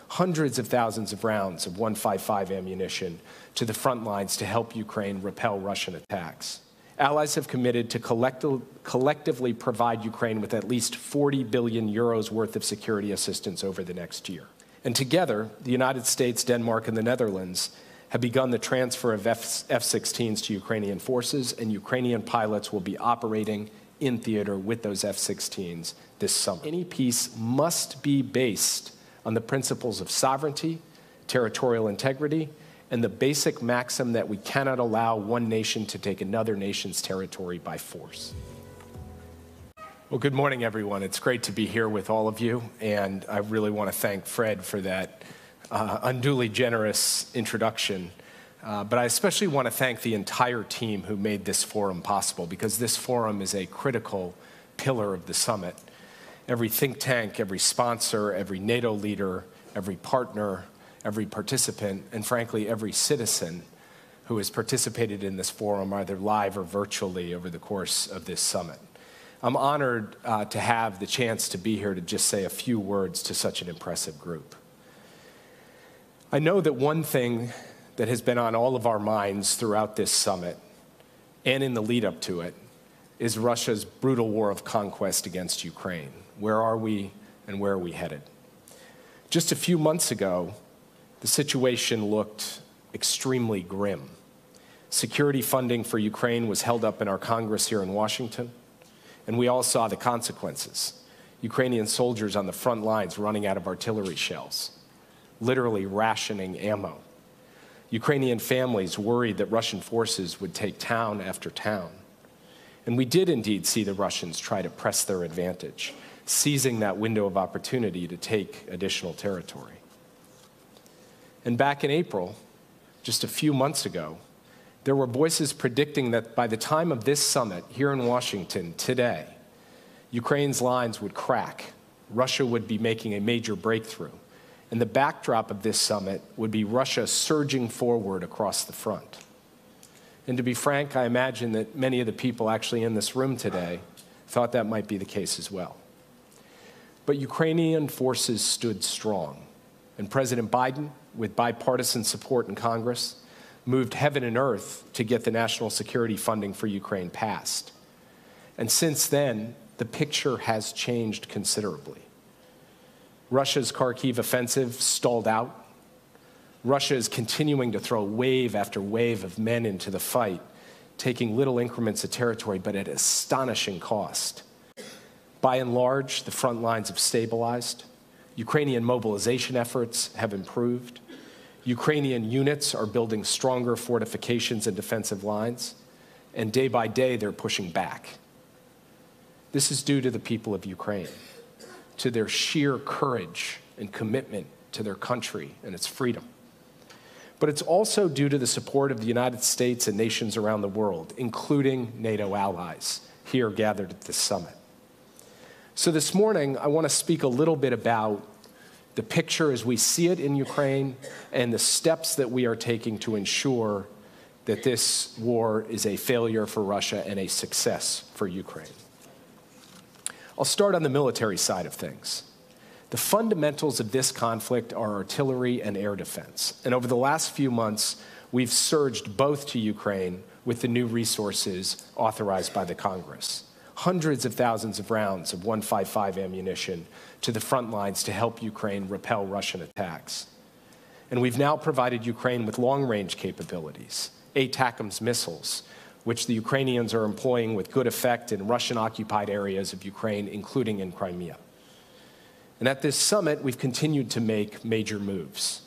hundreds of thousands of rounds of 155 ammunition to the front lines to help Ukraine repel Russian attacks. Allies have committed to collectively provide Ukraine with at least 40 billion euros worth of security assistance over the next year. And together, the United States, Denmark, and the Netherlands have begun the transfer of F-16s to Ukrainian forces, and Ukrainian pilots will be operating in theater with those F-16s this summer. Any peace must be based on the principles of sovereignty, territorial integrity, and the basic maxim that we cannot allow one nation to take another nation's territory by force. Well, good morning, everyone. It's great to be here with all of you, and I really want to thank Fred for that unduly generous introduction. But I especially want to thank the entire team who made this forum possible, because this forum is a critical pillar of the summit. Every think tank, every sponsor, every NATO leader, every partner, every participant, and frankly, every citizen who has participated in this forum, either live or virtually, over the course of this summit. I'm honored to have the chance to be here to just say a few words to such an impressive group. I know that one thing that has been on all of our minds throughout this summit and in the lead up to it is Russia's brutal war of conquest against Ukraine. Where are we and where are we headed? Just a few months ago, the situation looked extremely grim. Security funding for Ukraine was held up in our Congress here in Washington, and we all saw the consequences. Ukrainian soldiers on the front lines running out of artillery shells, literally rationing ammo. Ukrainian families worried that Russian forces would take town after town. And we did indeed see the Russians try to press their advantage, seizing that window of opportunity to take additional territory. And back in April, just a few months ago, there were voices predicting that by the time of this summit here in Washington today, Ukraine's lines would crack, Russia would be making a major breakthrough, and the backdrop of this summit would be Russia surging forward across the front. And to be frank, I imagine that many of the people actually in this room today thought that might be the case as well. But Ukrainian forces stood strong, and President Biden, with bipartisan support in Congress, moved heaven and earth to get the national security funding for Ukraine passed. And since then, the picture has changed considerably. Russia's Kharkiv offensive stalled out. Russia is continuing to throw wave after wave of men into the fight, taking little increments of territory, but at astonishing cost. By and large, the front lines have stabilized. Ukrainian mobilization efforts have improved. Ukrainian units are building stronger fortifications and defensive lines, and day by day they're pushing back. This is due to the people of Ukraine, to their sheer courage and commitment to their country and its freedom. But it's also due to the support of the United States and nations around the world, including NATO allies here gathered at this summit. So this morning, I want to speak a little bit about the picture as we see it in Ukraine and the steps that we are taking to ensure that this war is a failure for Russia and a success for Ukraine. I'll start on the military side of things. The fundamentals of this conflict are artillery and air defense. And over the last few months, we've surged both to Ukraine with the new resources authorized by the Congress. Hundreds of thousands of rounds of 155 ammunition to the front lines to help Ukraine repel Russian attacks. And we've now provided Ukraine with long-range capabilities, ATACMS missiles, which the Ukrainians are employing with good effect in Russian-occupied areas of Ukraine, including in Crimea. And at this summit, we've continued to make major moves.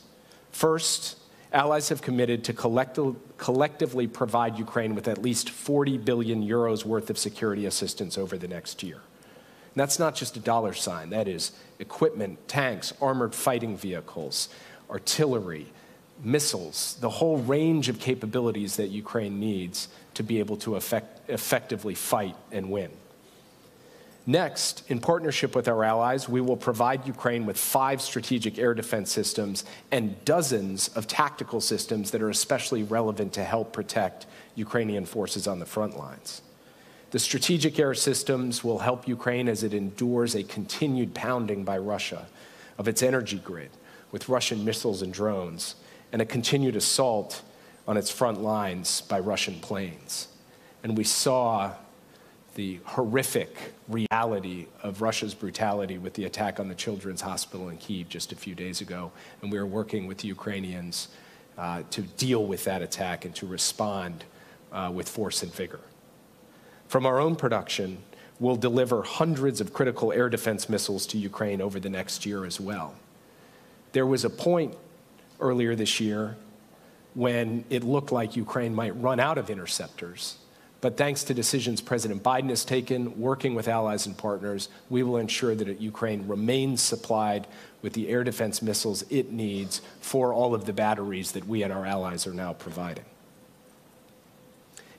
First, allies have committed to collectively provide Ukraine with at least 40 billion euros worth of security assistance over the next year. And that's not just a dollar sign. That is equipment, tanks, armored fighting vehicles, artillery, missiles, the whole range of capabilities that Ukraine needs to be able to effectively fight and win. Next, in partnership with our allies, we will provide Ukraine with 5 strategic air defense systems and dozens of tactical systems that are especially relevant to help protect Ukrainian forces on the front lines. The strategic air systems will help Ukraine as it endures a continued pounding by Russia of its energy grid, with Russian missiles and drones, and a continued assault on its front lines by Russian planes. And we saw the horrific reality of Russia's brutality with the attack on the Children's Hospital in Kyiv just a few days ago, and we are working with the Ukrainians to deal with that attack and to respond with force and vigor. From our own production, we'll deliver hundreds of critical air defense missiles to Ukraine over the next year as well. There was a point earlier this year when it looked like Ukraine might run out of interceptors. But thanks to decisions President Biden has taken, working with allies and partners, we will ensure that Ukraine remains supplied with the air defense missiles it needs for all of the batteries that we and our allies are now providing.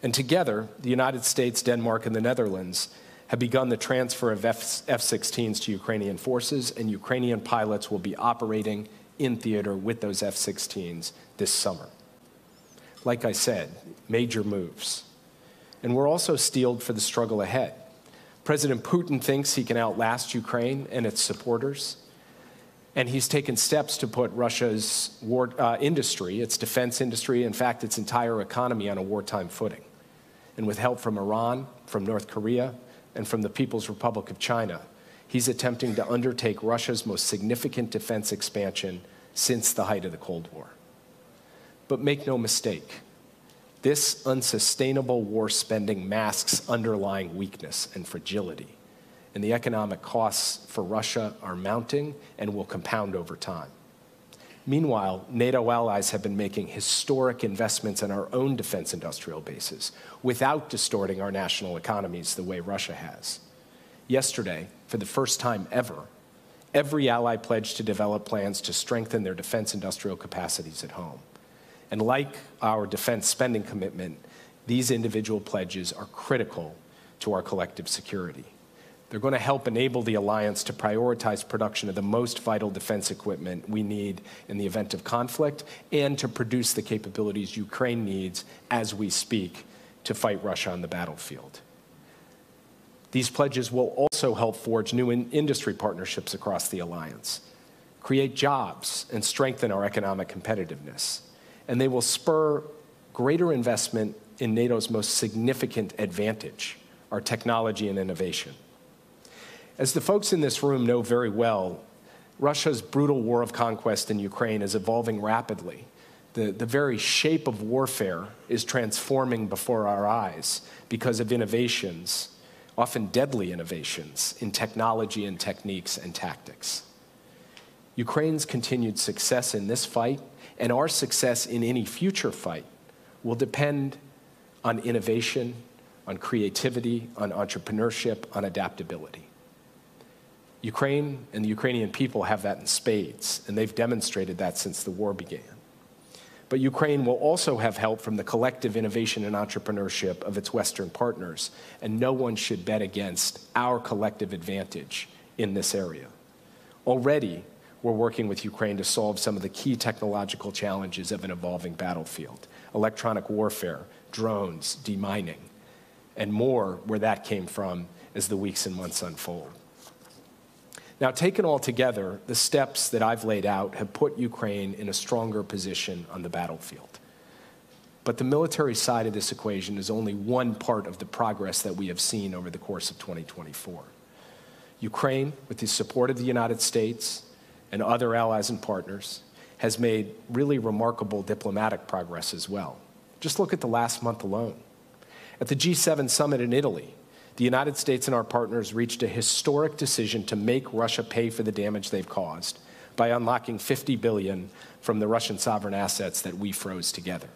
And together, the United States, Denmark, and the Netherlands have begun the transfer of F-16s to Ukrainian forces, and Ukrainian pilots will be operating in theater with those F-16s this summer. Like I said, major moves. And we're also steeled for the struggle ahead. President Putin thinks he can outlast Ukraine and its supporters, and he's taken steps to put Russia's war industry, its defense industry, in fact, its entire economy on a wartime footing. And with help from Iran, from North Korea, and from the People's Republic of China, he's attempting to undertake Russia's most significant defense expansion since the height of the Cold War. But make no mistake, this unsustainable war spending masks underlying weakness and fragility, and the economic costs for Russia are mounting and will compound over time. Meanwhile, NATO allies have been making historic investments in our own defense industrial bases without distorting our national economies the way Russia has. Yesterday, for the first time ever, every ally pledged to develop plans to strengthen their defense industrial capacities at home. And like our defense spending commitment, these individual pledges are critical to our collective security. They're going to help enable the alliance to prioritize production of the most vital defense equipment we need in the event of conflict and to produce the capabilities Ukraine needs as we speak to fight Russia on the battlefield. These pledges will also help forge new industry partnerships across the alliance, create jobs, and strengthen our economic competitiveness. And they will spur greater investment in NATO's most significant advantage, our technology and innovation. As the folks in this room know very well, Russia's brutal war of conquest in Ukraine is evolving rapidly. The very shape of warfare is transforming before our eyes because of innovations, often deadly innovations, in technology and techniques and tactics. Ukraine's continued success in this fight and our success in any future fight will depend on innovation, on creativity, on entrepreneurship, on adaptability. Ukraine and the Ukrainian people have that in spades, and they've demonstrated that since the war began. But Ukraine will also have help from the collective innovation and entrepreneurship of its Western partners, and no one should bet against our collective advantage in this area. Already, we're working with Ukraine to solve some of the key technological challenges of an evolving battlefield: electronic warfare, drones, demining, and more where that came from as the weeks and months unfold. Now, taken all together, the steps that I've laid out have put Ukraine in a stronger position on the battlefield. But the military side of this equation is only one part of the progress that we have seen over the course of 2024. Ukraine, with the support of the United States and other allies and partners, has made really remarkable diplomatic progress as well. Just look at the last month alone. At the G7 summit in Italy, the United States and our partners reached a historic decision to make Russia pay for the damage they've caused by unlocking $50 billion from the Russian sovereign assets that we froze together.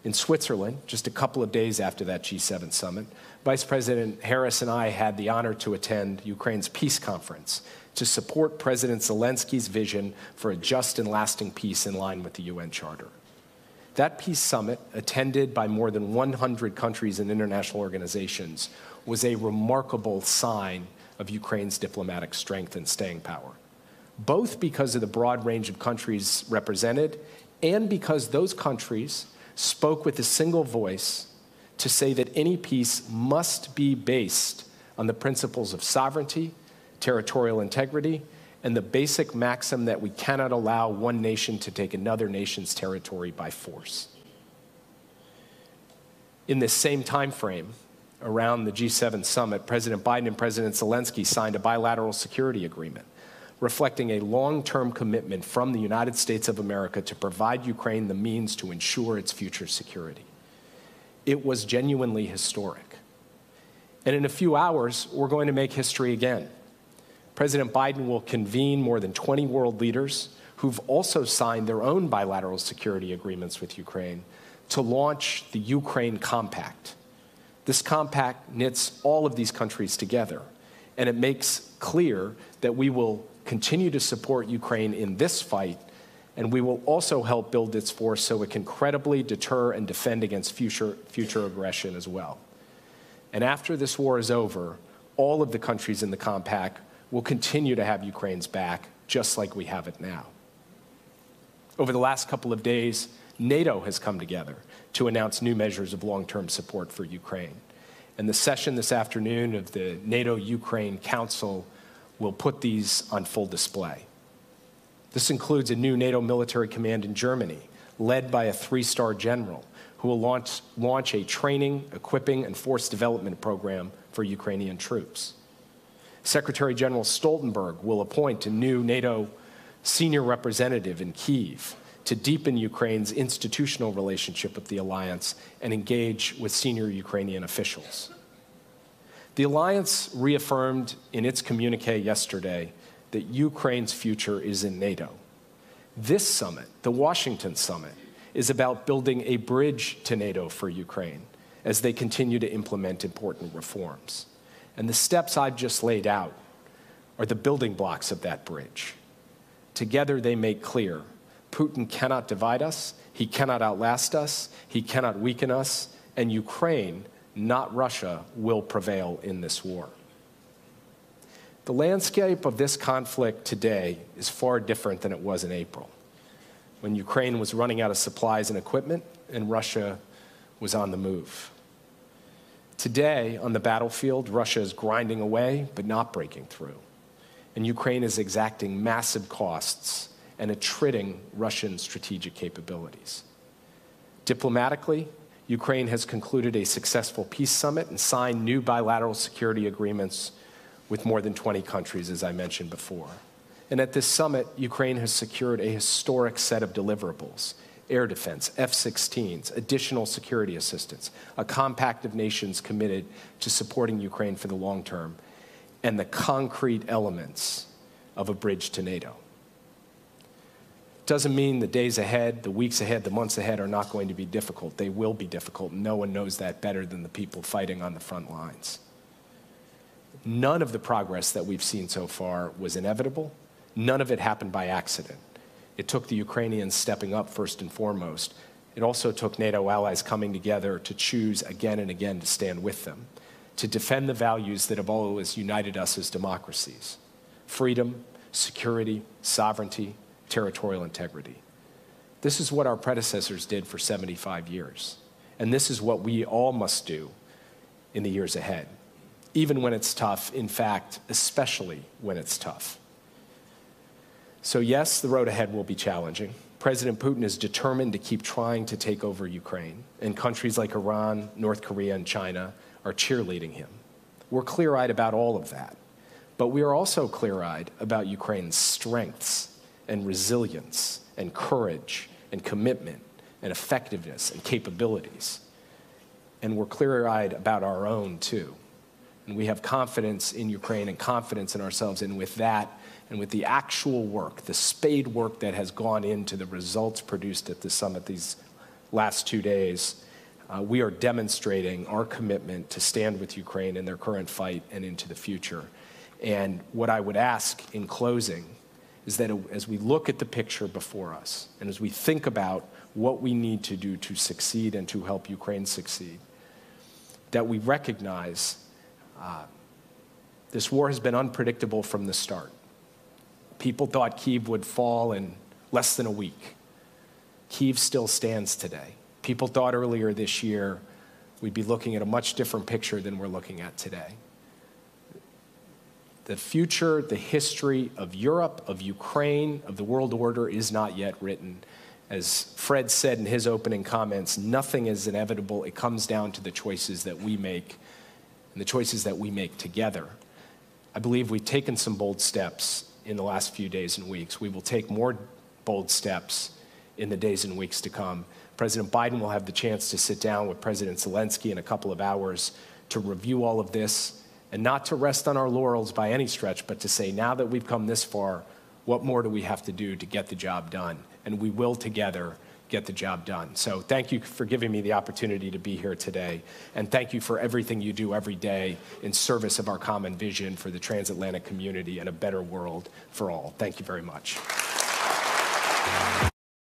In Switzerland, just a couple of days after that G7 summit, Vice President Harris and I had the honor to attend Ukraine's peace conference to support President Zelensky's vision for a just and lasting peace in line with the UN Charter. That peace summit, attended by more than 100 countries and international organizations, was a remarkable sign of Ukraine's diplomatic strength and staying power, both because of the broad range of countries represented and because those countries spoke with a single voice to say that any peace must be based on the principles of sovereignty, territorial integrity, and the basic maxim that we cannot allow one nation to take another nation's territory by force. In this same time frame, around the G7 summit, President Biden and President Zelensky signed a bilateral security agreement, reflecting a long-term commitment from the United States of America to provide Ukraine the means to ensure its future security. It was genuinely historic. And in a few hours, we're going to make history again. President Biden will convene more than 20 world leaders who've also signed their own bilateral security agreements with Ukraine to launch the Ukraine Compact. This compact knits all of these countries together, and it makes clear that we will continue to support Ukraine in this fight, and we will also help build its force so it can credibly deter and defend against future aggression as well. And after this war is over, all of the countries in the compact will continue to have Ukraine's back, just like we have it now. Over the last couple of days, NATO has come together to announce new measures of long-term support for Ukraine. And the session this afternoon of the NATO-Ukraine Council will put these on full display. This includes a new NATO military command in Germany, led by a 3-star general, who will launch a training, equipping, and force development program for Ukrainian troops. Secretary General Stoltenberg will appoint a new NATO senior representative in Kyiv to deepen Ukraine's institutional relationship with the alliance and engage with senior Ukrainian officials. The alliance reaffirmed in its communiqué yesterday that Ukraine's future is in NATO. This summit, the Washington summit, is about building a bridge to NATO for Ukraine as they continue to implement important reforms. And the steps I've just laid out are the building blocks of that bridge. Together they make clear Putin cannot divide us, he cannot outlast us, he cannot weaken us, and Ukraine, not Russia, will prevail in this war. The landscape of this conflict today is far different than it was in April, when Ukraine was running out of supplies and equipment and Russia was on the move. Today, on the battlefield, Russia is grinding away but not breaking through, and Ukraine is exacting massive costs and attriting Russian strategic capabilities. Diplomatically, Ukraine has concluded a successful peace summit and signed new bilateral security agreements with more than 20 countries, as I mentioned before. And at this summit, Ukraine has secured a historic set of deliverables: air defense, F-16s, additional security assistance, a compact of nations committed to supporting Ukraine for the long term, and the concrete elements of a bridge to NATO. Doesn't mean the days ahead, the weeks ahead, the months ahead are not going to be difficult. They will be difficult. No one knows that better than the people fighting on the front lines. None of the progress that we've seen so far was inevitable. None of it happened by accident. It took the Ukrainians stepping up first and foremost. It also took NATO allies coming together to choose again and again to stand with them, to defend the values that have always united us as democracies: freedom, security, sovereignty, territorial integrity. This is what our predecessors did for 75 years. And this is what we all must do in the years ahead, even when it's tough, in fact, especially when it's tough. So yes, the road ahead will be challenging. President Putin is determined to keep trying to take over Ukraine, and countries like Iran, North Korea, and China are cheerleading him. We're clear-eyed about all of that, but we are also clear-eyed about Ukraine's strengths and resilience and courage and commitment and effectiveness and capabilities. And we're clear-eyed about our own too. And we have confidence in Ukraine and confidence in ourselves, and with that, and with the actual work, the spade work that has gone into the results produced at the summit these last 2 days, we are demonstrating our commitment to stand with Ukraine in their current fight and into the future. And what I would ask in closing is that as we look at the picture before us, and as we think about what we need to do to succeed and to help Ukraine succeed, that we recognize this war has been unpredictable from the start. People thought Kyiv would fall in less than a week. Kyiv still stands today. People thought earlier this year we'd be looking at a much different picture than we're looking at today. the future, the history of Europe, of Ukraine, of the world order is not yet written. As Fred said in his opening comments, nothing is inevitable. It comes down to the choices that we make and the choices that we make together. I believe we've taken some bold steps in the last few days and weeks. We will take more bold steps in the days and weeks to come. President Biden will have the chance to sit down with President Zelensky in a couple of hours to review all of this, and not to rest on our laurels by any stretch, but to say, now that we've come this far, what more do we have to do to get the job done? And we will together get the job done. So thank you for giving me the opportunity to be here today. And thank you for everything you do every day in service of our common vision for the transatlantic community and a better world for all. Thank you very much.